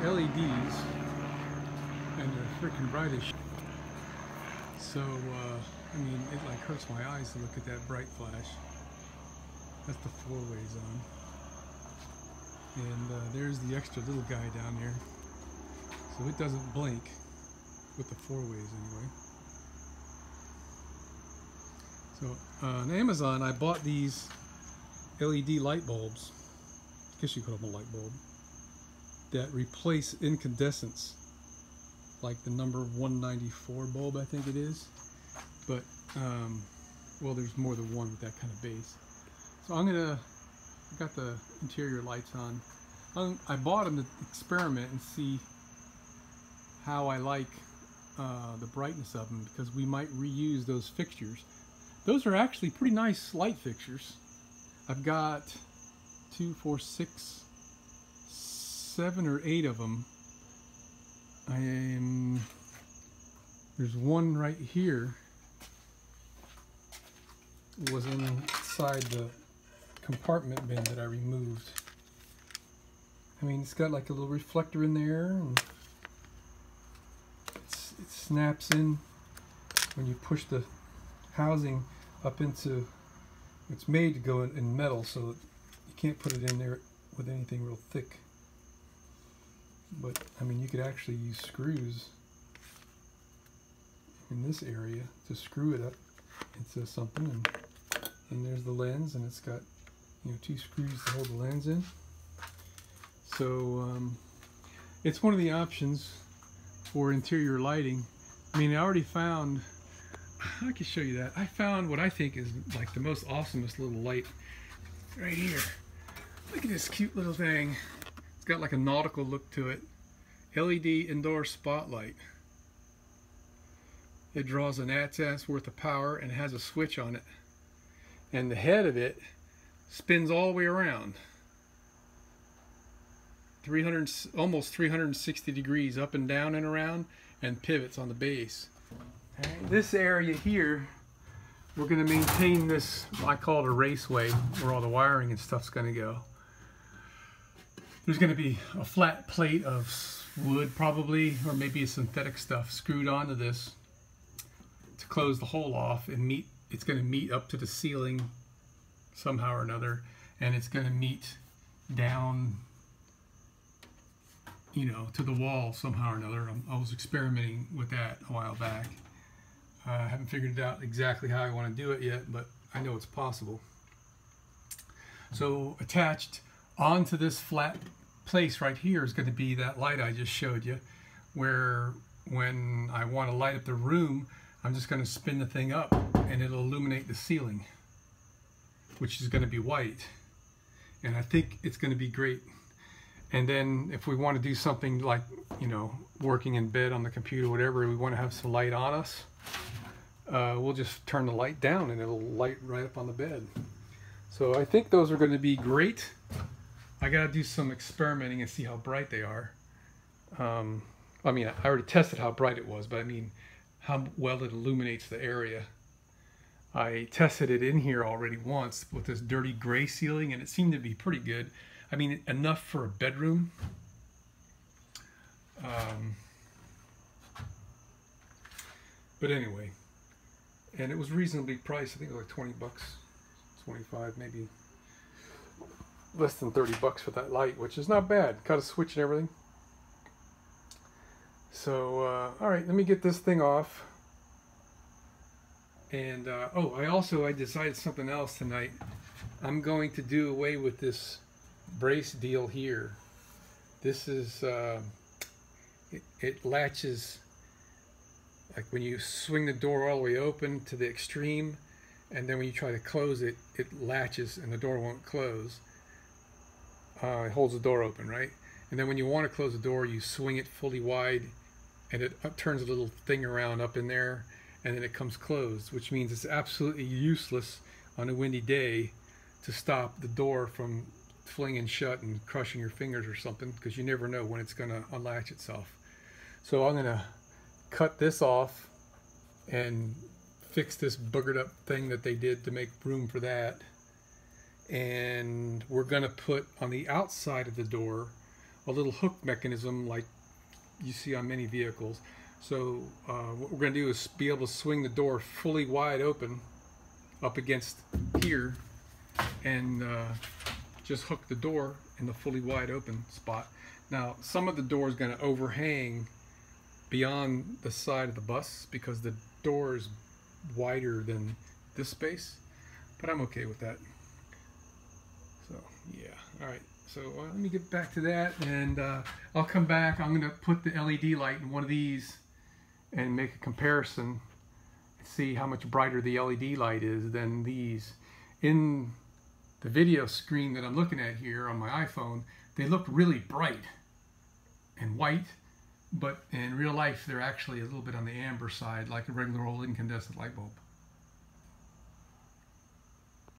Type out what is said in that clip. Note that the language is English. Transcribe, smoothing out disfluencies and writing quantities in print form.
LEDs, and they're freaking bright as shit. So, I mean, it like hurts my eyes to look at that bright flash. That's the 4-ways on. And there's the extra little guy down there. So it doesn't blink with the 4-ways anyway. So on Amazon, I bought these LED light bulbs. I guess you call them a light bulb. That replace incandescents, like the number 194 bulb, I think it is. But, well, there's more than one with that kind of base. So I got the interior lights on. I bought them to experiment and see how I like the brightness of them, because we might reuse those fixtures. Those are actually pretty nice light fixtures. I've got 2, 4, 6, 7 or 8 of them. There's one right here. It was inside the compartment bin that I removed. I mean, it's got like a little reflector in there, and it snaps in when you push the housing up into, it's made to go in metal, so you can't put it in there with anything real thick. But I mean, you could actually use screws in this area to screw it up into something, and there's the lens, and it's got, you know, 2 screws to hold the lens in. So it's one of the options for interior lighting. I mean, I already found, I can show you that. I found what I think is like the most awesomest little light right here. Look at this cute little thing. It's got like a nautical look to it. LED indoor spotlight. It draws an 1 amp worth of power and has a switch on it. And the head of it spins all the way around. Almost 360 degrees up and down and around, and pivots on the base. Right, this area here, we're going to maintain this, I call it a raceway, where all the wiring and stuff's going to go. There's going to be a flat plate of wood probably, or maybe a synthetic stuff screwed onto this to close the hole off, and it's going to meet up to the ceiling somehow or another, and it's going to meet down, you know, to the wall somehow or another. I was experimenting with that a while back. I haven't figured it out exactly how I want to do it yet, but I know it's possible. So attached onto this flat place right here is going to be that light I just showed you, where when I want to light up the room, I'm just going to spin the thing up and it'll illuminate the ceiling, which is going to be white. And I think it's going to be great. And then if we want to do something like, you know, working in bed on the computer, whatever, we want to have some light on us, we'll just turn the light down and it'll light right up on the bed. So I think those are going to be great. I got to do some experimenting and see how bright they are. I mean, I already tested how bright it was, but I mean how well it illuminates the area. I tested it in here already once with this dirty gray ceiling, and it seemed to be pretty good. I mean, enough for a bedroom. But anyway, and it was reasonably priced. I think it was like 20 bucks, 25, maybe less than 30 bucks for that light, which is not bad. Got a switch and everything. So, all right, let me get this thing off. And, oh, I decided something else tonight. I'm going to do away with this brace deal here. This is, it latches, like when you swing the door all the way open to the extreme, and then when you try to close it, it latches and the door won't close. It holds the door open, right? And then when you want to close the door, you swing it fully wide, and it turns a little thing around up in there, and then it comes closed, which means it's absolutely useless on a windy day to stop the door from flinging shut and crushing your fingers or something, because you never know when it's going to unlatch itself. So I'm going to cut this off and fix this boogered up thing that they did to make room for that. And we're going to put on the outside of the door a little hook mechanism like you see on many vehicles. So what we're going to do is be able to swing the door fully wide open up against here and just hook the door in the fully wide open spot. Now some of the door is going to overhang beyond the side of the bus because the door is wider than this space, but I'm okay with that. So yeah, all right, so let me get back to that, and I'll come back. I'm going to put the LED light in one of these and make a comparison, see how much brighter the LED light is than these. In the video screen that I'm looking at here on my iPhone, they look really bright and white, but in real life they're actually a little bit on the amber side, like a regular old incandescent light bulb.